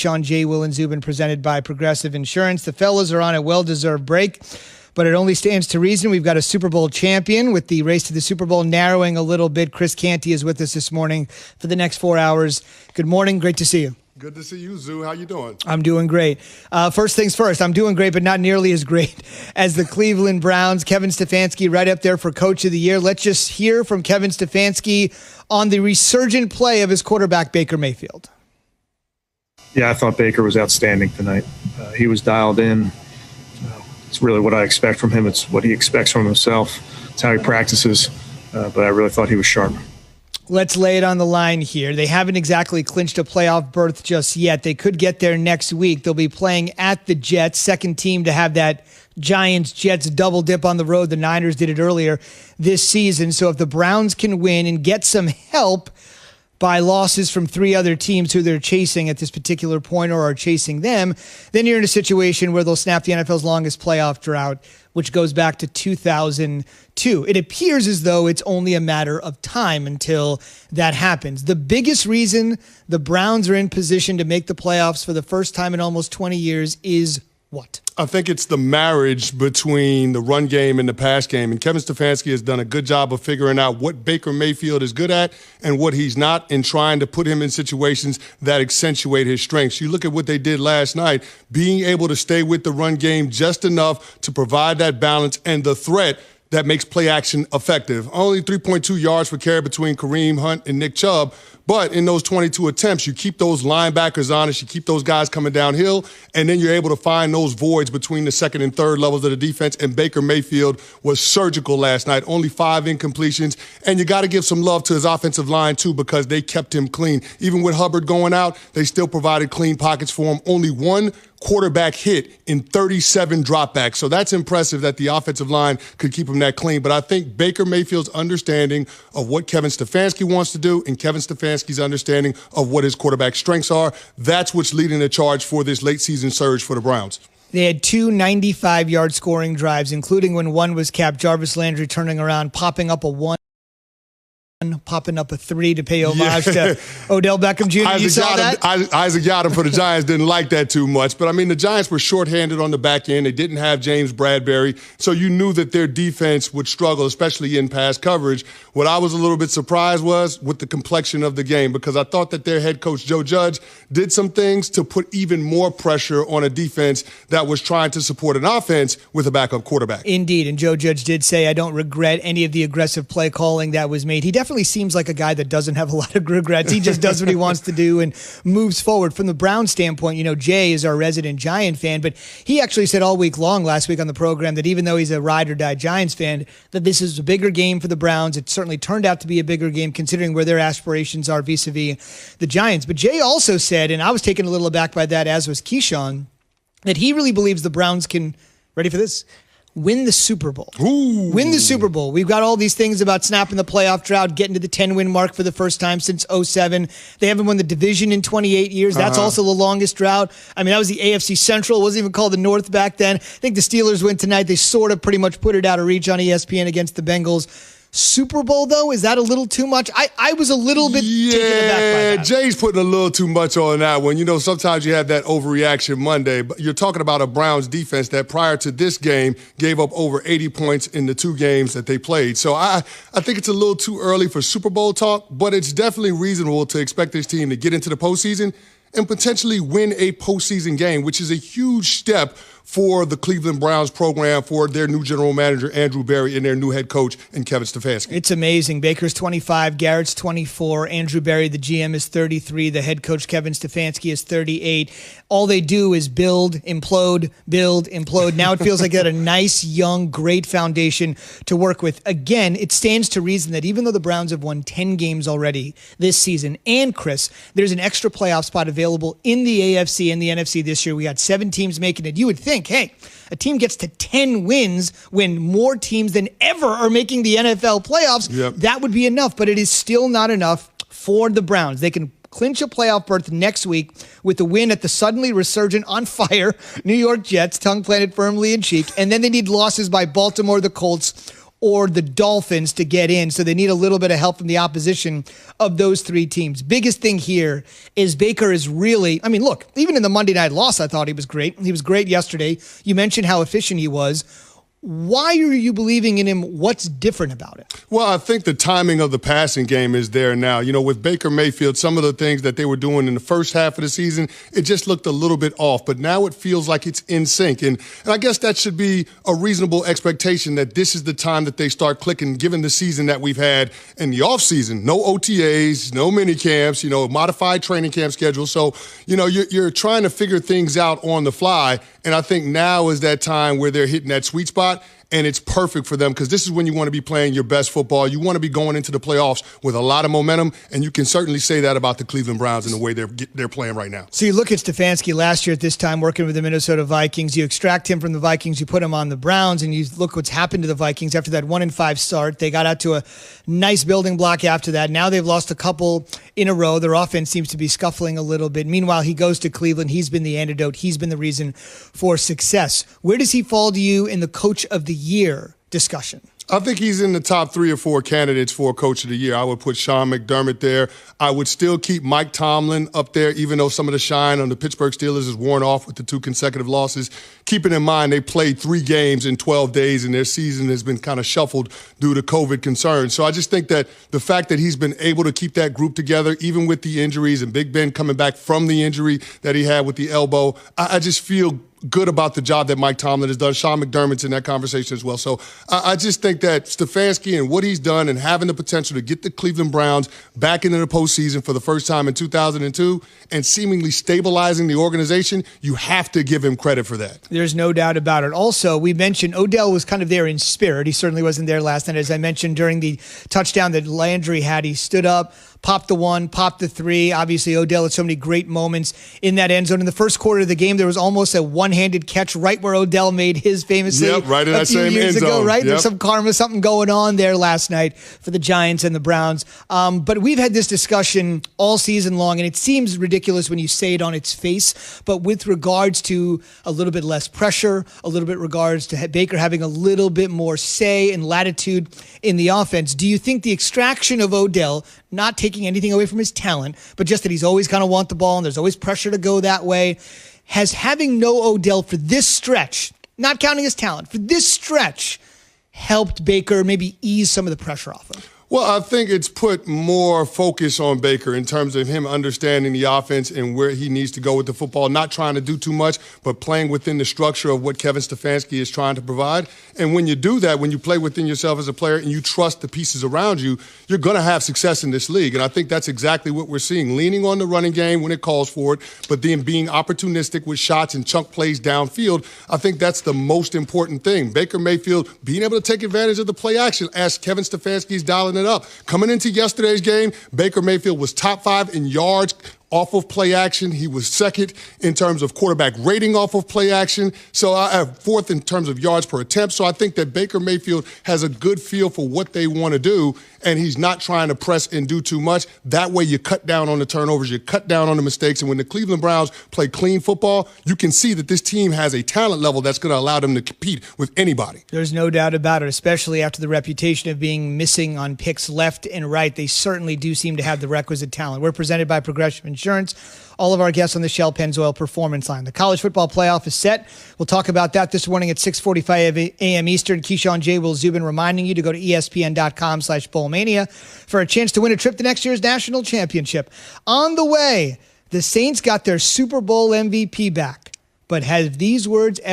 Sean J. Will and Zubin, presented by Progressive Insurance. The fellas are on a well-deserved break, but it only stands to reason. We've got a Super Bowl champion with the race to the Super Bowl narrowing a little bit. Chris Canty is with us this morning for the next 4 hours. Good morning. Great to see you. Good to see you, Zoo. How you doing? I'm doing great. First things first, I'm doing great, but not nearly as great as the Cleveland Browns. Kevin Stefanski right up there for Coach of the Year. Let's just hear from Kevin Stefanski on the resurgent play of his quarterback, Baker Mayfield. Yeah, I thought Baker was outstanding tonight. He was dialed in. It's really what I expect from him. It's what he expects from himself. It's how he practices. But I really thought he was sharp. Let's lay it on the line here. They haven't exactly clinched a playoff berth just yet. They could get there next week. They'll be playing at the Jets, second team to have that Giants-Jets double dip on the road. The Niners did it earlier this season. So if the Browns can win and get some help by losses from three other teams who they're chasing at this particular point or are chasing them, then you're in a situation where they'll snap the NFL's longest playoff drought, which goes back to 2002. It appears as though it's only a matter of time until that happens. The biggest reason the Browns are in position to make the playoffs for the first time in almost 20 years is what? I think it's the marriage between the run game and the pass game. And Kevin Stefanski has done a good job of figuring out what Baker Mayfield is good at and what he's not, and trying to put him in situations that accentuate his strengths. You look at what they did last night, being able to stay with the run game just enough to provide that balance and the threat that makes play action effective. Only 3.2 yards per carry between Kareem Hunt and Nick Chubb. But in those 22 attempts, you keep those linebackers honest, you keep those guys coming downhill, and then you're able to find those voids between the second and third levels of the defense. And Baker Mayfield was surgical last night, only 5 incompletions. And you got to give some love to his offensive line, too, because they kept him clean. Even with Hubbard going out, they still provided clean pockets for him. Only one quarterback hit in 37 dropbacks. So that's impressive that the offensive line could keep him that clean. But I think Baker Mayfield's understanding of what Kevin Stefanski wants to do and Kevin Stefanski's understanding of what his quarterback strengths are, that's what's leading the charge for this late season surge for the Browns. They had 2 95-yard scoring drives, including when one was capped, Jarvis Landry turning around, popping up a 1. Popping up a 3 to pay homage to Odell Beckham Jr. You saw that? Isaac Yiadom for the Giants didn't like that too much. But, I mean, the Giants were shorthanded on the back end. They didn't have James Bradbury. So you knew that their defense would struggle, especially in pass coverage. What I was a little bit surprised was with the complexion of the game, because I thought that their head coach, Joe Judge, did some things to put even more pressure on a defense that was trying to support an offense with a backup quarterback. Indeed. And Joe Judge did say, I don't regret any of the aggressive play calling that was made. He definitely seems like a guy that doesn't have a lot of regrets. He just does what he wants to do and moves forward. From the Browns standpoint, you know, Jay is our resident Giant fan, but he actually said all week long last week on the program that even though he's a ride or die Giants fan, that this is a bigger game for the Browns. It certainly turned out to be a bigger game considering where their aspirations are vis-a-vis the Giants. But Jay also said, and I was taken a little aback by that, as was Keyshawn, that he really believes the Browns can, ready for this, win the Super Bowl. Ooh. Win the Super Bowl. We've got all these things about snapping the playoff drought, getting to the 10-win mark for the first time since 2007. They haven't won the division in 28 years. That's also the longest drought. I mean, that was the AFC Central. It wasn't even called the North back then. I think the Steelers win tonight. They sort of pretty much put it out of reach on ESPN against the Bengals. Super Bowl, though, is that a little too much? I was a little bit taken aback by that. Jay's putting a little too much on that one. You know, sometimes you have that overreaction Monday, but you're talking about a Browns defense that prior to this game gave up over 80 points in the 2 games that they played. So I think it's a little too early for Super Bowl talk, but it's definitely reasonable to expect this team to get into the postseason and potentially win a postseason game, which is a huge step for the Cleveland Browns program, for their new general manager, Andrew Berry, and their new head coach, and Kevin Stefanski. It's amazing. Baker's 25, Garrett's 24, Andrew Berry, the GM, is 33, the head coach, Kevin Stefanski, is 38. All they do is build, implode, build, implode. Now it feels like they got a nice, young, great foundation to work with. Again, it stands to reason that even though the Browns have won 10 games already this season, and Chris, there's an extra playoff spot available in the AFC and the NFC this year. We got 7 teams making it. You would think, hey, a team gets to 10 wins when more teams than ever are making the NFL playoffs. Yep. That would be enough, but it is still not enough for the Browns. They can clinch a playoff berth next week with the win at the suddenly resurgent, on fire New York Jets, tongue planted firmly in cheek, and then they need losses by Baltimore, the Colts, or the Dolphins to get in. So they need a little bit of help from the opposition of those three teams. Biggest thing here is Baker is really, I mean, look, even in the Monday night loss, I thought he was great. He was great yesterday. You mentioned how efficient he was. Why are you believing in him? What's different about it? Well, I think the timing of the passing game is there now. You know, with Baker Mayfield, some of the things that they were doing in the first half of the season, it just looked a little bit off. But now it feels like it's in sync. And I guess that should be a reasonable expectation that this is the time that they start clicking, given the season that we've had in the offseason. No OTAs, no mini camps, modified training camp schedule. So, you're trying to figure things out on the fly. And I think now is that time where they're hitting that sweet spot. And it's perfect for them because this is when you want to be playing your best football. You want to be going into the playoffs with a lot of momentum, and you can certainly say that about the Cleveland Browns in the way they're playing right now. So you look at Stefanski last year at this time working with the Minnesota Vikings. You extract him from the Vikings, you put him on the Browns, and you look what's happened to the Vikings after that 1-5 start. They got out to a nice building block after that. Now they've lost a couple in a row. Their offense seems to be scuffling a little bit. Meanwhile, he goes to Cleveland. He's been the antidote. He's been the reason for success. Where does he fall to you in the Coach of the Year discussion? I think he's in the top 3 or 4 candidates for Coach of the Year. I would put Sean McDermott there. I would still keep Mike Tomlin up there, even though some of the shine on the Pittsburgh Steelers is worn off with the 2 consecutive losses. Keeping in mind they played 3 games in 12 days and their season has been kind of shuffled due to COVID concerns. So I just think that the fact that he's been able to keep that group together, even with the injuries and Big Ben coming back from the injury that he had with the elbow, I just feel good about the job that Mike Tomlin has done. Sean McDermott's in that conversation as well. So I just think that Stefanski and what he's done and having the potential to get the Cleveland Browns back into the postseason for the first time in 2002 and seemingly stabilizing the organization, you have to give him credit for that. There's no doubt about it. Also, we mentioned Odell was kind of there in spirit. He certainly wasn't there last night. As I mentioned during the touchdown that Landry had, he stood up, popped the 1, popped the 3. Obviously, Odell had so many great moments in that end zone. In the first quarter of the game, there was almost a one-handed catch right where Odell made his famous save right in a that few same years end ago, zone. right? Yep. There's some karma, something going on there last night for the Giants and the Browns. But we've had this discussion all season long, and it seems ridiculous when you say it on its face. But with regards to a little bit less pressure, a little bit regards to Baker having a little bit more say and latitude in the offense, do you think the extraction of Odell, not taking anything away from his talent, but just that he's always going to want the ball and there's always pressure to go that way, has having no Odell for this stretch, not counting his talent, for this stretch, helped Baker maybe ease some of the pressure off him? Well, I think it's put more focus on Baker in terms of him understanding the offense and where he needs to go with the football, not trying to do too much, but playing within the structure of what Kevin Stefanski is trying to provide. And when you do that, when you play within yourself as a player and you trust the pieces around you, you're going to have success in this league. And I think that's exactly what we're seeing, leaning on the running game when it calls for it, but then being opportunistic with shots and chunk plays downfield. I think that's the most important thing. Baker Mayfield being able to take advantage of the play action as Kevin Stefanski's dialing it up. Coming into yesterday's game, Baker Mayfield was top 5 in yards off of play action. He was second in terms of quarterback rating off of play action. So I have 4th in terms of yards per attempt. So I think that Baker Mayfield has a good feel for what they want to do, and he's not trying to press and do too much. That way you cut down on the turnovers, you cut down on the mistakes, and when the Cleveland Browns play clean football, you can see that this team has a talent level that's going to allow them to compete with anybody. There's no doubt about it, especially after the reputation of being missing on picks left and right. They certainly do seem to have the requisite talent. We're presented by Progressive Insurance. All of our guests on the Shell Pennzoil Performance Line. The college football playoff is set. We'll talk about that this morning at 6:45 a.m. Eastern. Keyshawn J. Will Zubin reminding you to go to ESPN.com/Bowlmania for a chance to win a trip to next year's national championship. On the way, the Saints got their Super Bowl MVP back. But have these words ever